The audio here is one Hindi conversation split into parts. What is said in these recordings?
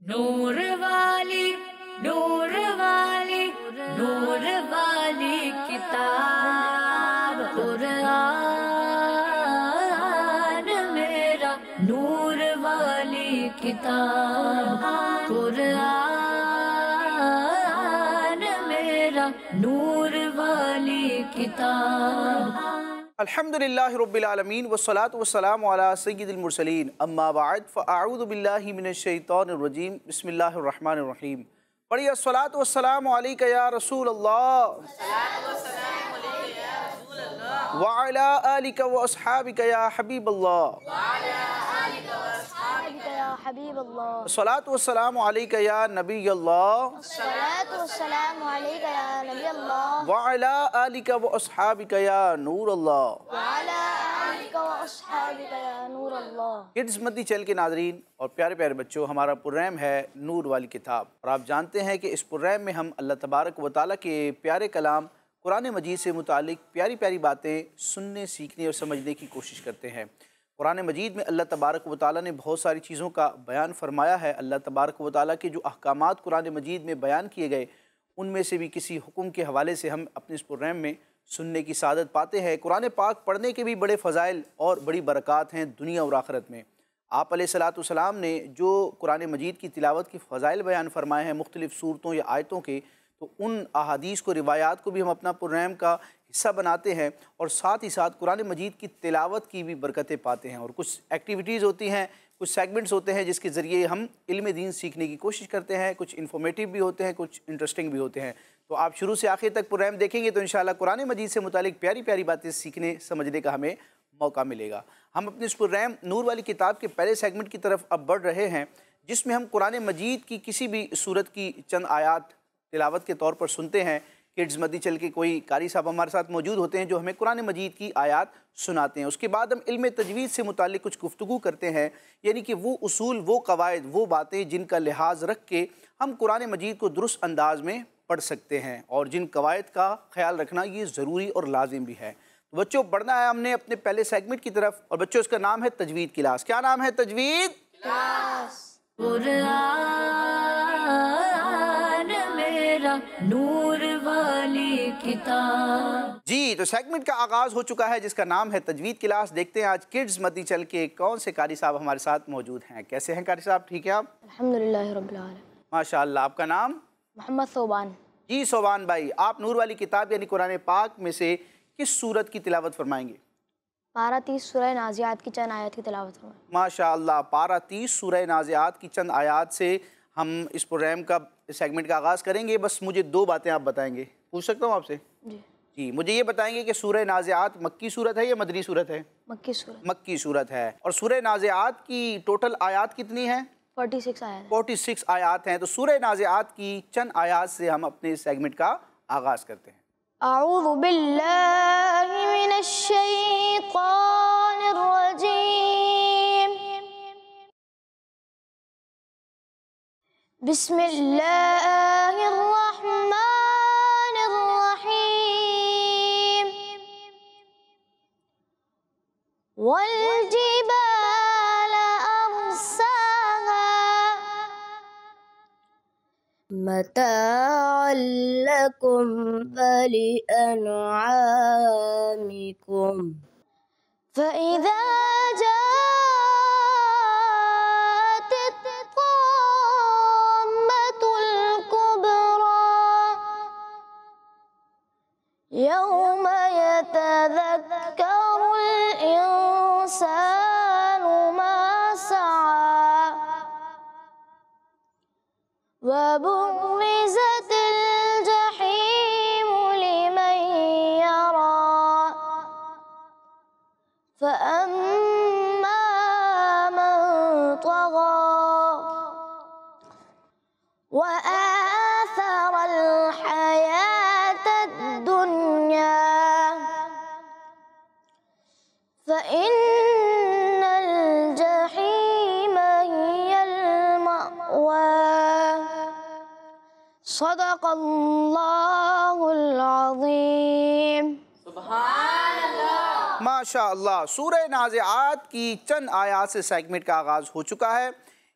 नूर वाली नूर वाली नूर वाली किताब कुरान मेरा नूर वाली किताब कुरान मेरा नूर वाली किताब। अल्हम्दुलिल्लाहि रब्बिल आलमीन वस्सलातु वस्सलामु अला सय्यिदिल मुरसलीन अम्मा बाद फ़अऊज़ु बिल्लाहि मिनश शैतानिर रजीम बिस्मिल्लाहिर रहमानिर रहीम। पढ़िए अस्सलातु वस्सलामु अलैका या रसूल अल्लाह व अला आलिका व अस्हाबिका या हबीब अल्लाह। अस्सलातु वस्सलामु अलैका या नबी अल्लाह व अला आलिका व अस्हाबिका या नूर अल्लाह। किड्स मद्दी चैनल के नाज़रीन और प्यारे प्यारे बच्चों, हमारा प्रोग्राम है नूर वाली किताब और आप जानते हैं कि इस प्रोग्राम में हम अल्लाह तबारक व तआला के प्यारे कलाम कुरान मजीद से मुतालिक प्यारी प्यारी बातें सुनने, सीखने और समझने की कोशिश करते हैं। कुरान मजीद में अल्लाह तबारक व तआला ने बहुत सारी चीज़ों का बयान फरमाया है। अल्लाह तबारक व तआला के जो अहकामात कुरान मजीद में बयान किए गए, उनमें से भी किसी हुक्म के हवाले से हम अपने इस प्रोग्राम में सुनने की सादत पाते हैं। कुरान पाक पढ़ने के भी बड़े फ़ज़ाइल और बड़ी बरक़ात हैं दुनिया और आखिरत में। आप अलैहिस्सलातु ने जो कुरान मजीद की तिलावत की फ़ज़ाइल बयान फरमाए हैं मुख्तलिफ़ सूरतों या आयतों के, तो उन अहादीस को, रिवायात को भी हम अपना प्रोग्राम का हिस्सा बनाते हैं और साथ ही साथ कुरान मजीद की तिलावत की भी बरकतें पाते हैं। और कुछ एक्टिविटीज़ होती हैं, कुछ सेगमेंट्स होते हैं जिसके ज़रिए हम इल्म दीन सीखने की कोशिश करते हैं। कुछ इन्फॉर्मेटिव भी होते हैं, कुछ इंटरेस्टिंग भी होते हैं। तो आप शुरू से आखिर तक प्रोग्राम देखेंगे तो इंशाअल्लाह कुरान मजीद से मुतालिक प्यारी प्यारी बातें सीखने समझने का हमें मौका मिलेगा। हम अपने इस प्रोग्राम नूर वाली किताब के पहले सेगमेंट की तरफ अब बढ़ रहे हैं, जिसमें हम कुरान मजीद की किसी भी सूरत की चंद आयात तिलावत के तौर पर सुनते हैं। किड्स मद्दी चल के कोई कारी साहब हमारे साथ मौजूद होते हैं जो हमें कुरान मजीद की आयात सुनाते हैं। उसके बाद हम इल्म तजवीद से मुतालिक कुछ गुफ्तगू करते हैं, यानी कि वो उसूल, वो कवायद, वो बातें जिनका लिहाज रख के हम कुरान मजीद को दुरुस्त अंदाज में पढ़ सकते हैं और जिन कवायद का ख्याल रखना ये ज़रूरी और लाजिम भी है। तो बच्चों, बढ़ना है हमने अपने पहले सेगमेंट की तरफ और बच्चों इसका नाम है तजवीद क्लास। क्या नाम है? तजवीद क्लास। नूर वाली किताब। जी, तो सेगमेंट का आगाज़ हो चुका है जिसका नाम है तजवीद क्लास। देखते हैं आज किड्स मद्दी चल के कौन से कारी साहब हमारे साथ मौजूद हैं। कैसे हैं कारी साहब? ठीक है आप? अल्हम्दुलिल्लाह रब्बिल आलमीन। माशाअल्लाह। आपका नाम? मोहम्मद सोबान। जी सोबान भाई, आप नूर वाली किताब यानी कुरान पाक में से किस सूरत की तिलावत फरमाएंगे? पारा 30 सूरह नाज़ियात की चंद आयत की तिलावत फरमाएं। माशाअल्लाह। पारा 30 सूरह नाज़ियात की चंद आयात से हम इस प्रोग्राम का सेगमेंट का आगाज़ करेंगे। बस मुझे दो बातें आप बताएंगे, पूछ सकता हूँ आपसे? जी, मुझे ये बताएंगे कि सूरह नाज़ियात मक्की सूरत है या मदनी सूरत है? मक्की सूरत। मक्की सूरत है। और सूरह नाज़ियात की टोटल आयात कितनी है? 46 आयत। 46 आयात हैं। तो सूरह नाज़ियात की चंद आयात से हम अपने सेगमेंट का आगाज़ करते हैं। अऊज़ु बिल्लाहि मिनश शैतानिर रजीम। बिस्मिल्लाहिर रहमानिर रहीम। वल जिबाल अरसाहा मताअल लकुम वलिअनआमिकुम फइज़ा जाअत ताम्मतुल कुब्रा यौम यतज़क्करुल इंसानु मा सआ वबुरिज़तिल जहीमु लिमन यरा फ़अम्मा मन तग़ा वआथरल हयातद दुन्या फ़इन्नल जहीम हियल मअवा। सदक़ल्लाहुल अज़ीम। माशाअल्लाह। सूरह नाज़िआत की चंद आयात से सेगमेंट का आगाज़ हो चुका है।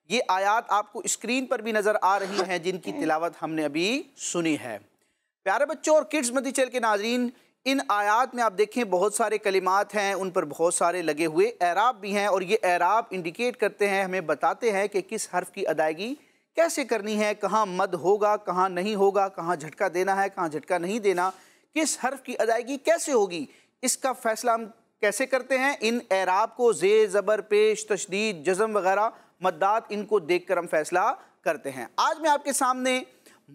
ये आयात आपको स्क्रीन पर भी नज़र आ रही हैं जिनकी तिलावत हमने अभी सुनी है। प्यारे बच्चों और किड्स मदी चैनल के नाज़रीन, इन आयात में आप देखें बहुत सारे कलिमात हैं, उन पर बहुत सारे लगे हुए एराब भी हैं और ये एराब इंडिकेट करते हैं, हमें बताते हैं कि किस हर्फ की अदायगी कैसे करनी है, कहाँ मद होगा, कहाँ नहीं होगा, कहाँ झटका देना है, कहाँ झटका नहीं देना, किस हर्फ की अदायगी कैसे होगी, इसका फ़ैसला हम कैसे करते हैं। इन एराब को ज़ेर, ज़बर, पेश, तशदीद, जज़म वगैरह मद्दात, इनको देखकर हम फैसला करते हैं। आज मैं आपके सामने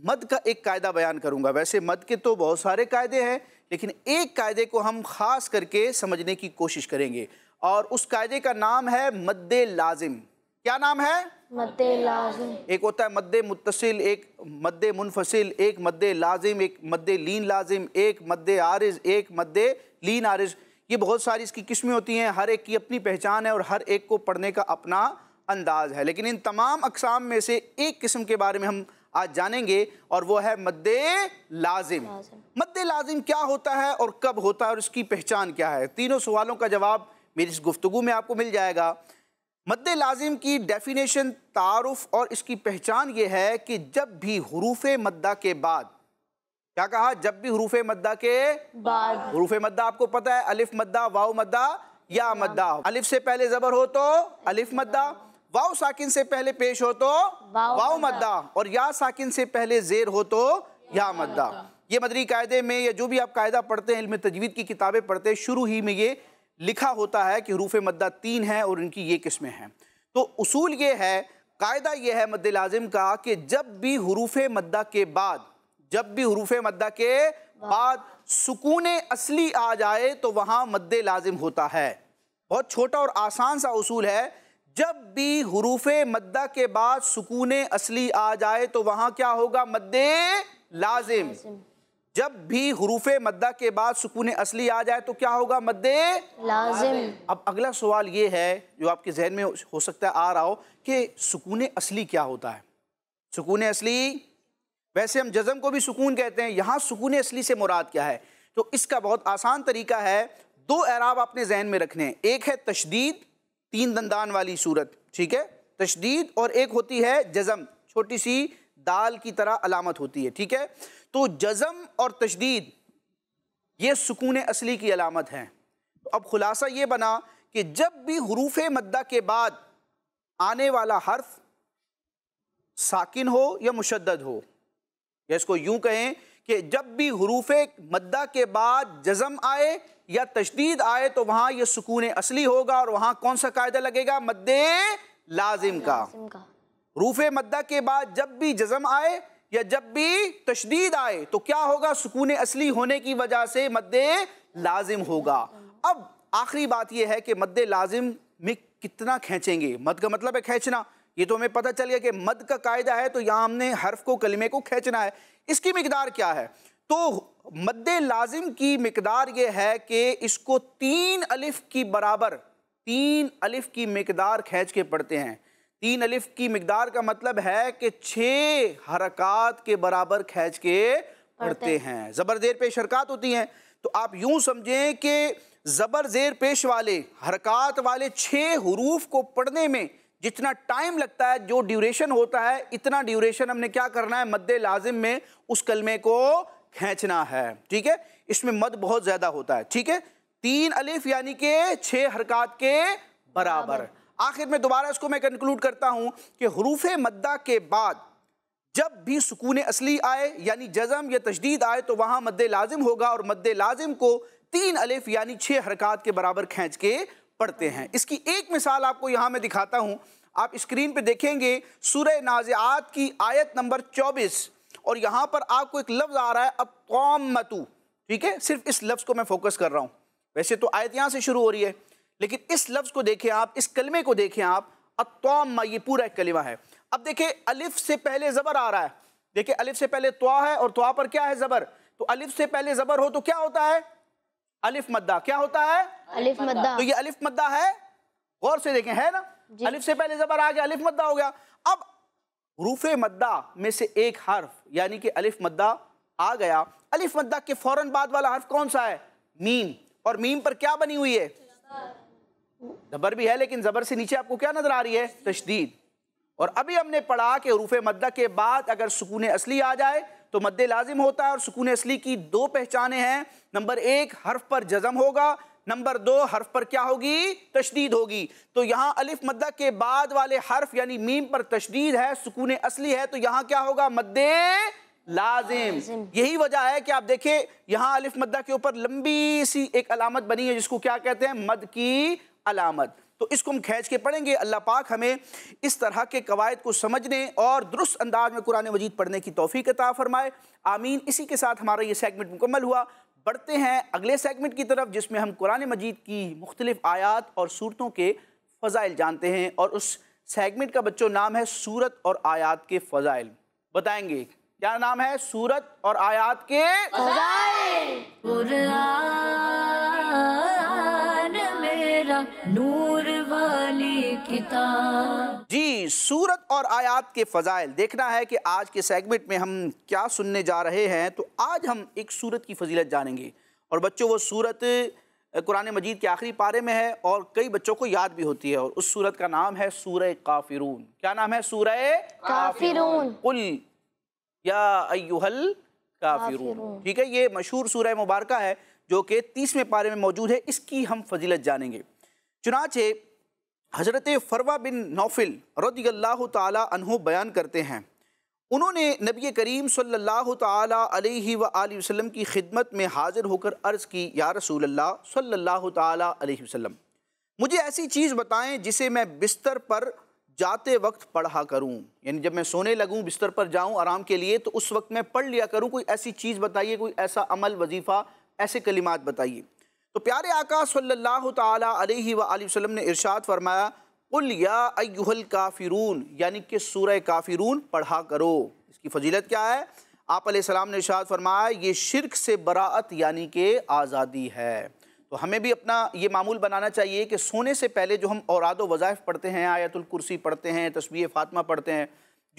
मद का एक कायदा बयान करूंगा। वैसे मद के तो बहुत सारे कायदे हैं, लेकिन एक कायदे को हम ख़ास करके समझने की कोशिश करेंगे और उस कायदे का नाम है मद्दे लाजिम। क्या नाम है? मद्दे लाजिम। एक होता है मद्दे मुत्तसिल, एक मद्दे मुनफसिल, एक मद्दे लाजिम, एक मद्दे लीन लाजिम, एक मद्दे आरिज, एक मद्दे लीन आरिज। ये बहुत सारी इसकी किस्में होती हैं, हर एक की अपनी पहचान है और हर एक को पढ़ने का अपना अंदाज है। लेकिन इन तमाम अक़साम में से एक किस्म के बारे में हम आज जानेंगे और वो है मद्दे लाजिम। मद्दे लाजिम क्या होता है और कब होता है और इसकी पहचान क्या है? तीनों सवालों का जवाब मेरी इस गुफ्तगू में आपको मिल जाएगा। मद्दे लाजिम की डेफिनेशन, तारुफ और इसकी पहचान ये है कि जब भी हुरूफ मद्दा के बाद, क्या कहा? जब भी हुरूफ मद्दा के बाद, हुरूफ मद्दा आपको पता है, अलिफ मद्दा, वाव मद्दा, या मद्दा। अलिफ से पहले ज़बर हो तो अलिफ मद्दा, वाव साकिन से पहले पेश हो तो वाव मद्दा, और या साकिन से पहले ज़ेर हो तो या मद्दा। ये मदरी कायदे में या जो भी आप कायदा पढ़ते हैं, इल्म तजवीद की किताबें पढ़ते हैं, शुरू ही में ये लिखा होता है कि हुरूफ मद्दा 3 हैं और इनकी ये किस्में हैं। तो उसूल ये है, कायदा ये है मद्दे लाजिम का कि जब भी हुरूफ मद्दा के बाद, जब भी हुरूफ मद्दा के बाद सुकूने असली आ जाए तो वहाँ मद्दे लाजिम होता है। बहुत छोटा और आसान सा उसूल है, जब भी हुरूफ मद्दा के बाद सुकूने असली आ जाए तो वहाँ क्या होगा? मद्दे लाजिम। जब भी हुरूफ मद्दा के बाद सुकूने असली आ जाए तो क्या होगा? मद्दे लाजिम। अब अगला सवाल ये है जो आपके जहन में हो सकता है आ रहा हो कि सुकूने असली क्या होता है? सुकूने असली, वैसे हम जज़म को भी सुकून कहते हैं, यहाँ सुकून असली से मुराद क्या है? तो इसका बहुत आसान तरीका है, 2 एराब अपने जहन में रखने हैं। एक है तशदीद, 3 दंदान वाली सूरत, ठीक है, तशदीद, और एक होती है जज़म, छोटी सी दाल की तरह अलामत होती है, ठीक है। तो जज़म और तशदीद ये सुकून असली की अलामत हैं। तो अब खुलासा ये बना कि जब भी हुरूफ मद्दा के बाद आने वाला हर्फ साकिन हो या मुशद्दद हो, या इसको यूं कहें कि जब भी हुरूफ मद्दा के बाद जज़म आए या तशदीद आए तो वहाँ ये सुकून असली होगा और वहाँ कौन सा कायदा लगेगा? मद्दे लाजिम का। हुरूफ मद्दा के बाद जब भी जज़म आए या जब भी तशदीद आए तो क्या होगा? सुकून असली होने की वजह से मद्दे लाजिम होगा। अब आखिरी बात यह है कि मद्दे लाजिम में कितना खींचेंगे? मद का मतलब है खींचना, ये तो हमें पता चल गया कि मद का कायदा है तो यहाँ हमने हर्फ को, कलिमे को खींचना है। इसकी मिकदार क्या है? तो मद्दे लाजिम की मिकदार ये है कि इसको 3 अलिफ की बराबर, 3 अलिफ की मिकदार खींच के पढ़ते हैं। 3 अलिफ की मिकदार का मतलब है कि 6 हरकात के बराबर खींच के पढ़ते हैं। ज़बर ज़ेर पेश हरकात होती हैं, तो आप यूं समझें कि ज़बर ज़ेर पेश वाले हरकात वाले 6 हुरूफ को पढ़ने में जितना टाइम लगता है, जो ड्यूरेशन होता है, इतना ड्यूरेशन हमने क्या करना है? मद्दे लाजिम में उस कलमे को खींचना है, ठीक है। इसमें मद बहुत ज़्यादा होता है, ठीक है। 3 अलिफ यानी कि 6 हरकात के बराबर। आखिर में दोबारा इसको मैं कंक्लूड करता हूँ कि हुरूफ मद्दा के बाद जब भी सुकून असली आए यानी जज़म या तशदीद आए तो वहाँ मद्दे लाजिम होगा और मद्दे लाजिम को 3 अलिफ यानी 6 हरकात के बराबर खींच के पढ़ते हैं। इसकी एक मिसाल आपको यहाँ मैं दिखाता हूँ। आप स्क्रीन पे देखेंगे सूरह नाज़िआत की आयत नंबर 24 और यहाँ पर आपको एक लफ्ज़ आ रहा है अत्ताम्मतु, ठीक है। सिर्फ इस लफ्ज़ को मैं फोकस कर रहा हूँ। वैसे तो आयत यहाँ से शुरू हो रही है, लेकिन इस लफ्ज़ को देखें आप, इस कलमे को देखें आप, अत्ताम्मा, ये पूरा एक कलिमा है। अब देखें अलिफ से पहले ज़बर आ रहा है, देखिए अलिफ से पहले त्वा है और त्वा पर क्या है? ज़बर। तो अलिफ से पहले ज़बर हो तो क्या होता है? अलिफ मद्दा। क्या होता है? अलिफ मद्दा। तो ये अलिफ मद्दा है, गौर से देखें, है ना? अलिफ से पहले ज़बर आ गया, अलिफ मद्दा हो गया। अब हुरूफ मद्दा में से एक हर्फ यानी कि अलिफ मद्दा आ गया। अलिफ मद्दा के फौरन बाद वाला हर्फ कौन सा है? मीम। और मीम पर क्या बनी हुई है? ज़बर भी है, लेकिन ज़बर से नीचे आपको क्या नजर आ रही है? तशदीद। और अभी हमने पढ़ा कि हरूफ मद्दा के बाद अगर सुकून असली आ जाए तो मद्दे लाजिम होता है। और सुकून असली की दो पहचानें हैं। नंबर एक, हर्फ पर जज़म होगा। नंबर दो, हर्फ पर क्या होगी? तशदीद होगी। तो यहाँ अलिफ मद्दा के बाद वाले हर्फ यानी मीम पर तशदीद है, सुकून असली है, तो यहाँ क्या होगा? मद्दे लाजिम। यही वजह है कि आप देखें यहाँ अलिफ मद्दा के ऊपर लंबी सी एक अलामत बनी है जिसको क्या कहते हैं? मद की अलामत। तो इसको हम खींच के पढ़ेंगे। अल्लाह पाक हमें इस तरह के कवायद को समझने और दुरुस्त अंदाज में कुरान मजीद पढ़ने की तौफीक अता फरमाए, आमीन। इसी के साथ हमारा ये सेगमेंट मुकम्मल हुआ। बढ़ते हैं अगले सेगमेंट की तरफ जिसमें हम कुरान मजीद की मुख्तलिफ आयात और सूरतों के फ़ज़ाइल जानते हैं। और उस सेगमेंट का बच्चों नाम है सूरत और आयात के फ़ज़ाइल। बताएंगे क्या नाम है? सूरत और आयात के फ़ज़ाइल। कुरान मेरा नूर वाली किताब। जी, सूरत और आयात के फ़ज़ाइल। देखना है कि आज के सेगमेंट में हम क्या सुनने जा रहे हैं। तो आज हम एक सूरत की फजीलत जानेंगे और बच्चों वो सूरत कुरान मजीद के आखिरी पारे में है और कई बच्चों को याद भी होती है। और उस सूरत का नाम है सूरह काफिरून। क्या नाम है? सूरह काफिरून। कुल या अय्युहल काफिरून। ठीक है, ये मशहूर सूरह मुबारका है जो कि 30वें पारे में मौजूद है। इसकी हम फजीलत जानेंगे। चुनाचे हज़रत फरवा बिन नौफिल रज़ियल्लाहु ताला अन्हु बयान करते हैं, उन्होंने नबी करीम सल्लल्लाहु ताला अलैहि व आलिहि वसल्लम की खिदमत में हाजिर होकर अर्ज़ की, या रसूल अल्लाह सल्लल्लाहु ताला अलैहि वसल्लम, मुझे ऐसी चीज़ बताएं जिसे मैं बिस्तर पर जाते वक्त पढ़ा करूं। यानी जब मैं सोने लगूं, बिस्तर पर जाऊं आराम के लिए, तो उस वक्त मैं पढ़ लिया करूं। कोई ऐसी चीज़ बताइए, कोई ऐसा अमल, वजीफ़ा, ऐसे कलिमात बताइए। तो प्यारे आका सल्लल्लाहु ताला अलैहि व आलिहि वसल्लम ने इरशाद फरमाया, कुल या अय्युहल काफिरून, यानी कि सूरह काफिरून पढ़ा करो। इसकी फजीलत क्या है? आप अलैहिस्सलाम ने इरशाद फरमाया, ये शिर्क से बराअत यानी कि आज़ादी है। तो हमें भी अपना ये मामूल बनाना चाहिए कि सोने से पहले जो हम औराद व वज़ाइफ पढ़ते हैं, आयतुल कुर्सी पढ़ते हैं, तस्बीह फ़ातिमा पढ़ते हैं,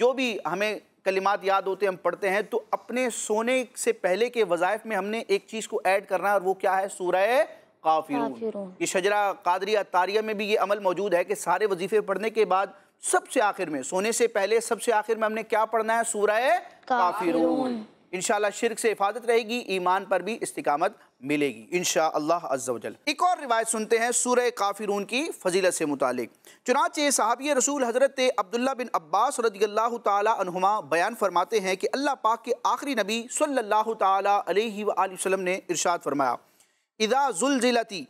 जो भी हमें कलिमात याद होते हैं हम पढ़ते हैं, तो अपने सोने से पहले के वज़ाइफ में हमने एक चीज़ को ऐड करना है और वो क्या है? सूरह काफिरून। ये शजरा कादरिया तारिया में भी ये अमल मौजूद है कि सारे वजीफ़े पढ़ने के बाद सबसे आखिर में, सोने से पहले सबसे आखिर में हमने क्या पढ़ना है? सूरह काफिरून। इंशाअल्लाह शिर्क से हिफाजत रहेगी, ईमान पर भी इस्तिकामत मिलेगी इंशाअल्लाह अज़्ज़ा वजल। एक और रिवायत सुनते हैं सूरह काफिरून की फजीलत से मुतालिक। चुनांचे सहाबी रसूल हज़रत अब्दुल्ला बिन अब्बास रज़ियल्लाहु ताला अन्हुमा बयान फरमाते हैं कि अल्लाह पाक के आखिरी नबी सल्लल्लाहु ताला अलैहि व आलिहि वसल्लम ने इरशाद फरमाया, इज़ा ज़ुलज़िलती,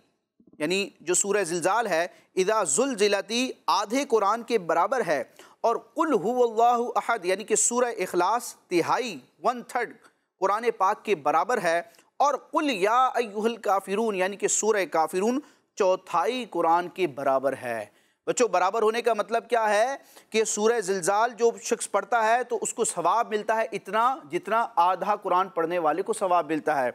यानी जो सूरह ज़िलज़ाल है, इज़ा ज़ुलज़िलती आधे कुरान के बराबर है। और कुल हुवल्लाहु अहद, यानी कि सूरह इखलास तिहाई 1/3 कुरान पाक के बराबर है। और कुल या अय्युहल काफिरून, यानी कि सूरह काफिरून 1/4 कुरान के बराबर है। बच्चों, बराबर होने का मतलब क्या है कि सूरह ज़िलज़ाल जो शख्स पढ़ता है तो उसको सवाब मिलता है इतना जितना आधा कुरान पढ़ने वाले को सवाब मिलता है।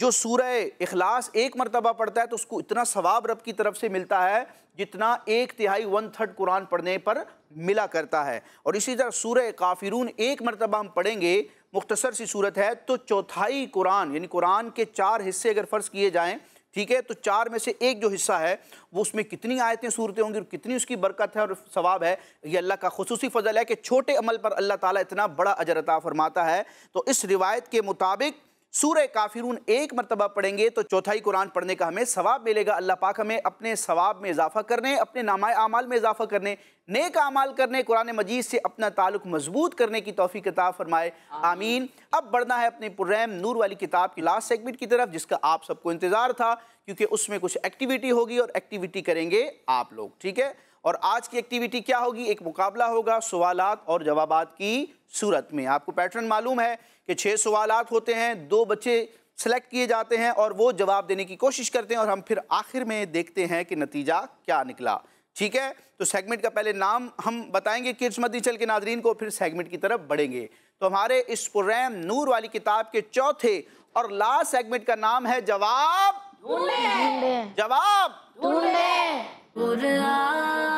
जो सूरह इखलास एक मरतबा पढ़ता है तो उसको इतना सवाब रब की तरफ से मिलता है जितना 1/3 1/3 कुरान पढ़ने पर मिला करता है। और इसी तरह सूरह काफिरून एक मरतबा हम पढ़ेंगे, मुख्तसर सी सूरत है, तो 1/4 कुरान, यानी कुरान के 4 हिस्से अगर फ़र्ज़ किए जाएँ, ठीक है, तो 4 में से एक जो हिस्सा है वो उसमें कितनी आयतें सूरतें होंगी और कितनी उसकी बरकत है और सवाब है। ये अल्लाह का खुसूसी फ़ज़ल है कि छोटे अमल पर अल्लाह ताला इतना बड़ा अजर अता फरमाता है। तो इस रिवायत के मुताबिक सूरह काफिरून एक मरतबा पढ़ेंगे तो 1/4 कुरान पढ़ने का हमें सवाब मिलेगा। अल्लाह पाक हमें अपने सवाब में इजाफा करने, अपने नामाए आमाल में इजाफा करने, नेक आमाल करने, कुरान मजीद से अपना ताल्लुक मजबूत करने की तौफीक अता फरमाए, आमीन। अब बढ़ना है अपनी पुर्रैम नूर वाली किताब की लास्ट सेगमेंट की तरफ, जिसका आप सबको इंतज़ार था, क्योंकि उसमें कुछ एक्टिविटी होगी और एक्टिविटी करेंगे आप लोग, ठीक है। और आज की एक्टिविटी क्या होगी? एक मुकाबला होगा सवालात और जवाबात की सूरत में। आपको पैटर्न मालूम है कि 6 सवालात होते हैं, 2 बच्चे सेलेक्ट किए जाते हैं और वो जवाब देने की कोशिश करते हैं और हम फिर आखिर में देखते हैं कि नतीजा क्या निकला, ठीक है। तो सेगमेंट का पहले नाम हम बताएंगे किड्स मदनी चैनल के नाज़रीन को, फिर सेगमेंट की तरफ बढ़ेंगे। तो हमारे इस पुर्रैम नूर वाली किताब के चौथे और लास्ट सेगमेंट का नाम है जवाब ढूंढे। जवाब ढूंढे। कुरान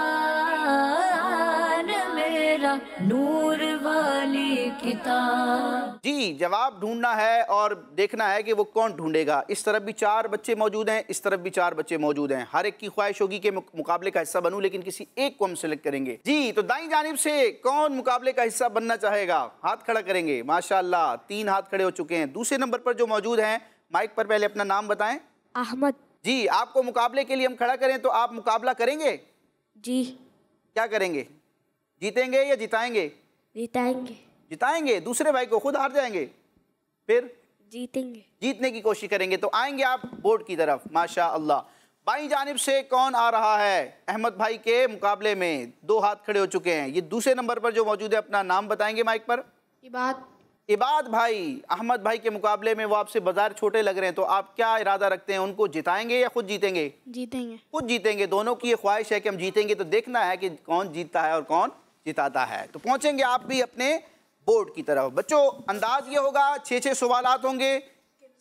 मेरा नूर वाली किताब। जी, जवाब ढूंढना है और देखना है कि वो कौन ढूंढेगा। इस तरफ भी 4 बच्चे मौजूद हैं, इस तरफ भी 4 बच्चे मौजूद हैं। हर एक की ख्वाहिश होगी कि मुकाबले का हिस्सा बनूं, लेकिन किसी एक को हम सिलेक्ट करेंगे। जी, तो दाईं जानिब से कौन मुकाबले का हिस्सा बनना चाहेगा? हाथ खड़ा करेंगे। माशाअल्लाह, 3 हाथ खड़े हो चुके हैं। दूसरे नंबर पर जो मौजूद हैं, माइक पर पहले अपना नाम बताएं। अहमद। जी, आपको मुकाबले के लिए हम खड़ा करें तो आप मुकाबला करेंगे? जी। क्या करेंगे? जीतेंगे या जिताएंगे? जिताएंगे। जिताएंगे। दूसरे भाई को खुद हार जाएंगे? फिर जीतेंगे। जीतने की कोशिश करेंगे। तो आएंगे आप बोर्ड की तरफ। माशा अल्लाह। बाईं जानिब से कौन आ रहा है अहमद भाई के मुकाबले में? 2 हाथ खड़े हो चुके हैं। ये दूसरे नंबर पर जो मौजूद है, अपना नाम बताएंगे माइक पर। इबाद। इबाद भाई, अहमद भाई के मुकाबले में वो आपसे बाजार छोटे लग रहे हैं, तो आप क्या इरादा रखते हैं? उनको जिताएंगे या खुद जीतेंगे? जीतेंगे। खुद जीतेंगे। दोनों की ये ख्वाहिश है कि हम जीतेंगे, तो देखना है कि कौन जीतता है और कौन जिताता है। तो पहुंचेंगे आप भी अपने बोर्ड की तरफ। बच्चों, अंदाज ये होगा 6-6 सवालात होंगे,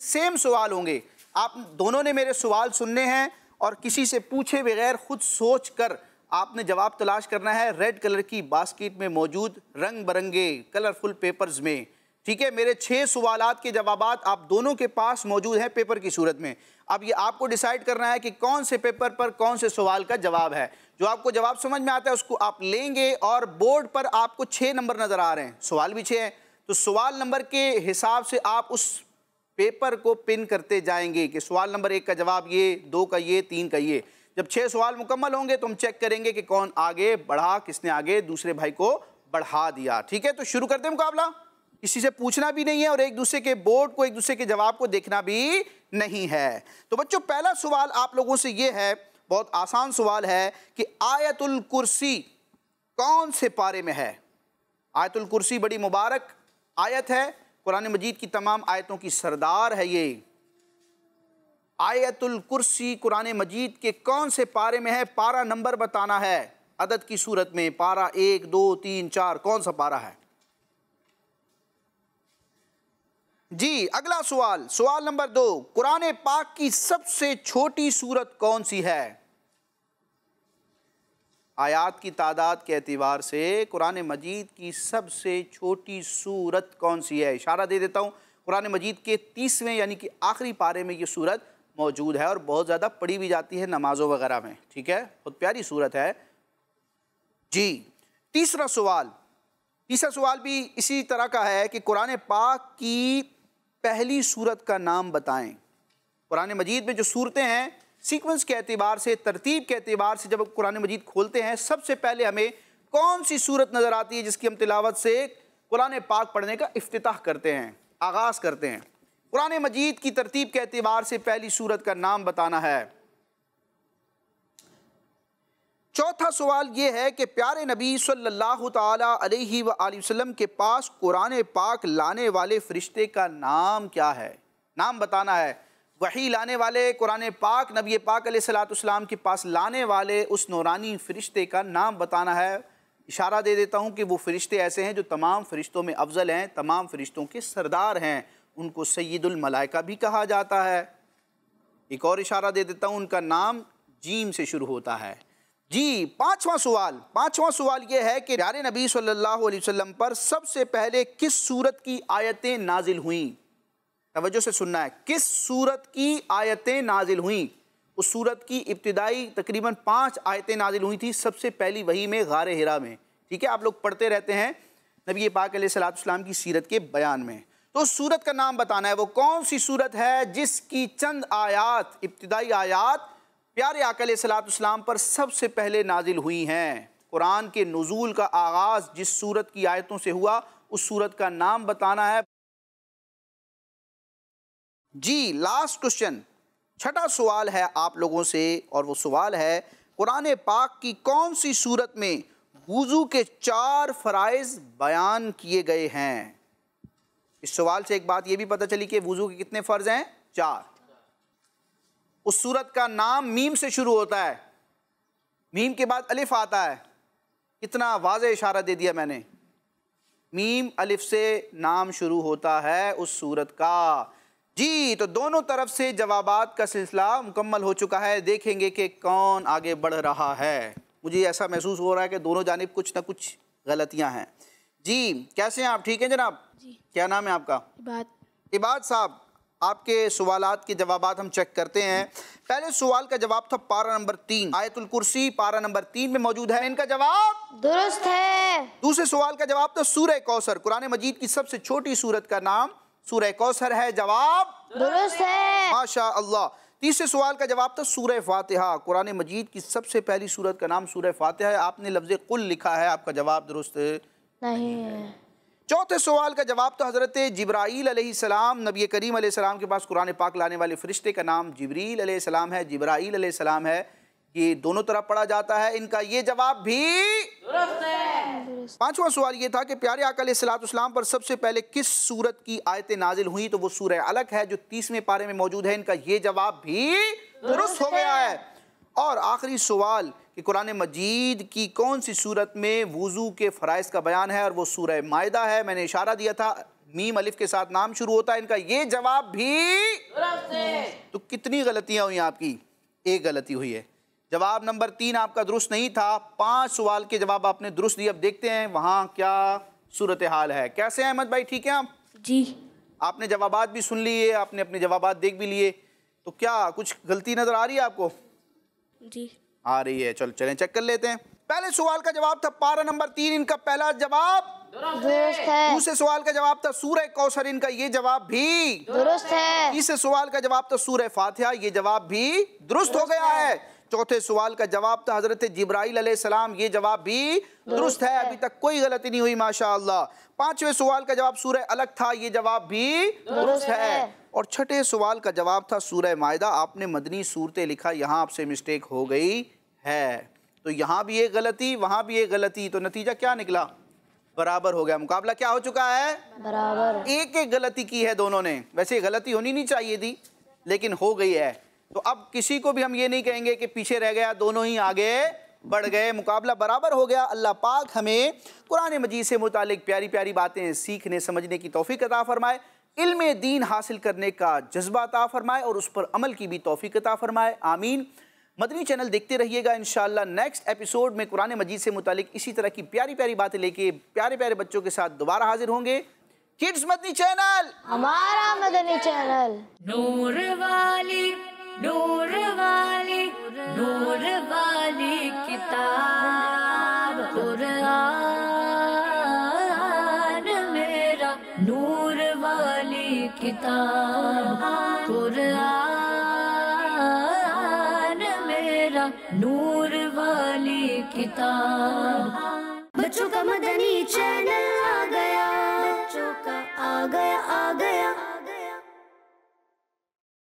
सेम सवाल होंगे। आप दोनों ने मेरे सवाल सुनने हैं और किसी से पूछे बगैर खुद सोच कर आपने जवाब तलाश करना है रेड कलर की बास्केट में मौजूद रंग बिरंगे कलरफुल पेपर्स में। ठीक है, मेरे 6 सवालात के जवाबात आप दोनों के पास मौजूद हैं पेपर की सूरत में। अब ये आपको डिसाइड करना है कि कौन से पेपर पर कौन से सवाल का जवाब है। जो आपको जवाब समझ में आता है उसको आप लेंगे और बोर्ड पर आपको 6 नंबर नज़र आ रहे हैं, सवाल भी 6 हैं, तो सवाल नंबर के हिसाब से आप उस पेपर को पिन करते जाएंगे कि सवाल नंबर 1 का जवाब ये, 2 का ये, 3 का ये। जब 6 सवाल मुकम्मल होंगे तो हम चेक करेंगे कि कौन आगे बढ़ा, किसने आगे दूसरे भाई को बढ़ा दिया। ठीक है, तो शुरू करते हैं मुकाबला। किसी से पूछना भी नहीं है और एक दूसरे के बोर्ड को, एक दूसरे के जवाब को देखना भी नहीं है। तो बच्चों, पहला सवाल आप लोगों से ये है, बहुत आसान सवाल है कि आयतुल कुर्सी कौन से पारे में है? आयतुल कुर्सी बड़ी मुबारक आयत है, कुरान मजीद की तमाम आयतों की सरदार है ये। आयतुल कुर्सी कुरान मजीद के कौन से पारे में है? पारा नंबर बताना है अदद की सूरत में। पारा 1, 2, 3, 4 कौन सा पारा है? जी, अगला सवाल, सवाल नंबर 2, कुरान पाक की सबसे छोटी सूरत कौन सी है? आयात की तादाद के एतबार से कुरान मजीद की सबसे छोटी सूरत कौन सी है? इशारा दे देता हूँ, कुरान मजीद के 30वें यानी कि आखिरी पारे में ये सूरत मौजूद है और बहुत ज़्यादा पढ़ी भी जाती है नमाज़ों वगैरह में। ठीक है, बहुत प्यारी सूरत है जी। तीसरा सवाल भी इसी तरह का है कि कुरान पाक की पहली सूरत का नाम बताएं। कुरान मजीद में जो सूरतें हैं, सीक्वेंस के एतबार से, तरतीब के एतबार से जब कुरान मजीद खोलते हैं, सबसे पहले हमें कौन सी सूरत नज़र आती है जिसकी हम तिलावत से कुरान पाक पढ़ने का इफ्तिताह करते हैं, आगाज़ करते हैं? कुरान मजीद की तरतीब के एतबार से पहली सूरत का नाम बताना है। चौथा सवाल ये है कि प्यारे नबी सल्लल्लाहु ताला अलैहि वसल्लम के पास कुरान पाक लाने वाले फ़रिश्ते का नाम क्या है? नाम बताना है। वही लाने वाले, कुरान पाक नबी पाक अलैहिस्सलाम के पास लाने वाले उस नूरानी फ़रिश्ते का नाम बताना है। इशारा दे देता हूँ कि वो फ़रिश्ते ऐसे हैं जो तमाम फ़रिश्तों में अफजल हैं, तमाम फ़रिश्तों के सरदार हैं। उनको सय्यदुल मलाइका भी कहा जाता है। एक और इशारा दे देता हूँ, उनका नाम जीम से शुरू होता है। जी, पांचवा सवाल ये है कि प्यारे नबी सल्लल्लाहु अलैहि वसल्लम पर सबसे पहले किस सूरत की आयतें नाजिल हुईं? तवज्जो से सुनना है, किस सूरत की आयतें नाजिल हुईं? उस सूरत की इब्तिदाई तकरीबन 5 आयतें नाजिल हुई थी सबसे पहली वही में, गारे हिरा में। ठीक है, आप लोग पढ़ते रहते हैं नबी पाक अलैहिस्सलाम की सीरत के बयान में। तो उस सूरत का नाम बताना है। वो कौन सी सूरत है जिसकी चंद आयात, इब्तिदाई आयात प्यारे आका अलैहिस्सलाम पर सबसे पहले नाजिल हुई हैं? कुरान के नुज़ूल का आगाज़ जिस सूरत की आयतों से हुआ, उस सूरत का नाम बताना है। जी, लास्ट क्वेश्चन, छठा सवाल है आप लोगों से, और वो सवाल है कुरान पाक की कौन सी सूरत में वुज़ू के 4 फ़राइज़ बयान किए गए हैं? इस सवाल से एक बात ये भी पता चली कि वुज़ू के कितने फ़र्ज़ हैं? 4। उस सूरत का नाम मीम से शुरू होता है, मीम के बाद अलिफ आता है। कितना वाज़े इशारा दे दिया मैंने, मीम अलिफ से नाम शुरू होता है उस सूरत का। जी, तो दोनों तरफ से जवाबात का सिलसिला मुकम्मल हो चुका है। देखेंगे कि कौन आगे बढ़ रहा है। मुझे ऐसा महसूस हो रहा है कि दोनों जानिब कुछ ना कुछ गलतियां हैं। जी, कैसे हैं आप? ठीक हैं जनाब? जी। क्या नाम है आपका? इबाद साहब, आपके सवालात के जवाबात हम चेक करते हैं। पहले सवाल का जवाब था पारा नंबर 3, आयतुल कुर्सी पारा नंबर 3 में मौजूद है। इनका जवाब दुरुस्त है। दूसरे सवाल का जवाब था सूरह कौसर, कुरान मजीद की सबसे छोटी सूरत का नाम सूरह कौसर है। जवाब दुरुस्त है। माशा अल्लाह। तीसरे सवाल का जवाब था सूरह फातिहा, कुरान मजीद की सबसे पहली सूरत का नाम सूरह फातिहा है। आपने लफ्ज़ कुल लिखा है, आपका जवाब दुरुस्त नहीं है। चौथे सवाल का जवाब तो हज़रत जिब्राईल अलैहिस्सलाम, नबी करीम अलैहिस्सलाम के पास कुरान पाक लाने वाले फरिश्ते का नाम जिब्रील अलैहिस्सलाम है, जिब्राईल अलैहिस्सलाम है। ये दोनों तरफ पढ़ा जाता है। इनका ये जवाब भी दुरुस्त है। पांचवा सवाल ये था कि प्यारे आका अलैहिस्सलाम पर सबसे पहले किस सूरत की आयतें नाजिल हुई, तो वो सूरह अलक है जो 30वें पारे में मौजूद है। इनका ये जवाब भी दुरुस्त हो गया है। और आखिरी सवाल कि कुरान मजीद की कौन सी सूरत में वुज़ू के फ़राइज़ का बयान है, और वो सूरह माइदा है। मैंने इशारा दिया था मीम अलिफ के साथ नाम शुरू होता है। इनका ये जवाब भी दुरुस्त है। तो कितनी गलतियां हुई आपकी? एक गलती हुई है। जवाब नंबर 3 आपका दुरुस्त नहीं था। 5 सवाल के जवाब आपने दुरुस्त दिए। अब देखते हैं वहाँ क्या सूरत हाल है। कैसे हैं अहमद भाई, ठीक हैं आप? जी। आपने जवाबात भी सुन लिए, आपने अपने जवाबात देख भी लिए, तो क्या कुछ गलती नज़र आ रही है आपको? जी आ रही है। चलो चलें चेक कर लेते हैं। पहले सवाल का जवाब था पारा नंबर 3, इनका पहला जवाब दुरुस्त है। दूसरे सवाल का जवाब था सूरह कौसर, इनका ये जवाब भी दुरुस्त है। तीसरे सवाल का जवाब था सूरह फातिहा, ये जवाब भी दुरुस्त हो गया है। चौथे सवाल का जवाब था हजरत जिब्राईल अलैहिस्सलाम, ये जवाब भी दुरुस्त है। अभी तक कोई गलती नहीं हुई माशाअल्लाह। पांचवें सवाल का जवाब सूरह अलक था, ये जवाब भी दुरुस्त है। और छठे सवाल का जवाब था सूरह माइदा। आपने मदनी सूरतें लिखा, यहाँ आपसे मिस्टेक हो गई है। तो यहाँ भी एक गलती, वहाँ भी एक गलती, तो नतीजा क्या निकला? बराबर हो गया। मुकाबला क्या हो चुका है? बराबर। एक एक गलती की है दोनों ने। वैसे गलती होनी नहीं चाहिए थी, लेकिन हो गई है। तो अब किसी को भी हम ये नहीं कहेंगे कि पीछे रह गया, दोनों ही आगे बढ़ गए। मुकाबला बराबर हो गया। अल्लाह पाक हमें कुरान मजीद से मुतालिक प्यारी प्यारी बातें सीखने समझने की तौफीक अता फरमाए, इल्म दीन हासिल करने का जज्बा अता फरमाए और उस पर अमल की भी तौफीक अता फरमाए। आमीन। मदनी चैनल देखते रहिएगा। इंशाअल्लाह नेक्स्ट एपिसोड में कुरान मजीद से मुतालिक इसी तरह की प्यारी प्यारी बातें लेके प्यारे प्यारे बच्चों के साथ दोबारा हाजिर होंगे। किड्स मदनी चैनल, हमारा मदनी चैनल। नूर वाली नूर वाली नूर वाली किताब कुरान मेरा, नूर वाली किताब कुरान मेरा, नूर वाली किताब। बच्चों का मदनी चैनल आ गया, बच्चों का आ गया